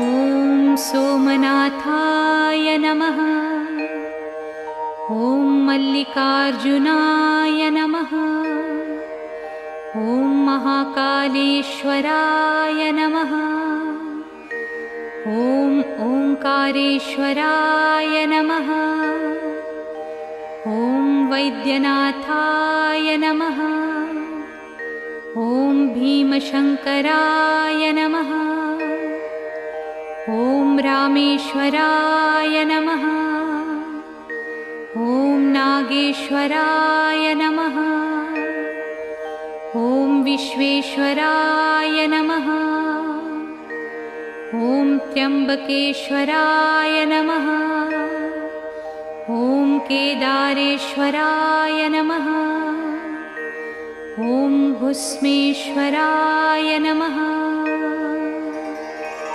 ॐ सोमनाथाय नमः। ॐ मल्लिकार्जुनाय नमः। ॐ महाकालेश्वराय नमः। ॐ ओंकारेश्वराय नमः। ॐ वैद्यनाथाय नमः। ॐ भीमशंकराय नमः। ॐ रामेश्वराय नमः। ॐ नागेश्वराय नमः। ॐ विश्वेश्वराय नमः। ॐ त्र्यंबकेश्वराय नमः। ॐ केदारेश्वराय नमः। ॐ भुस्मेश्वराय नमः।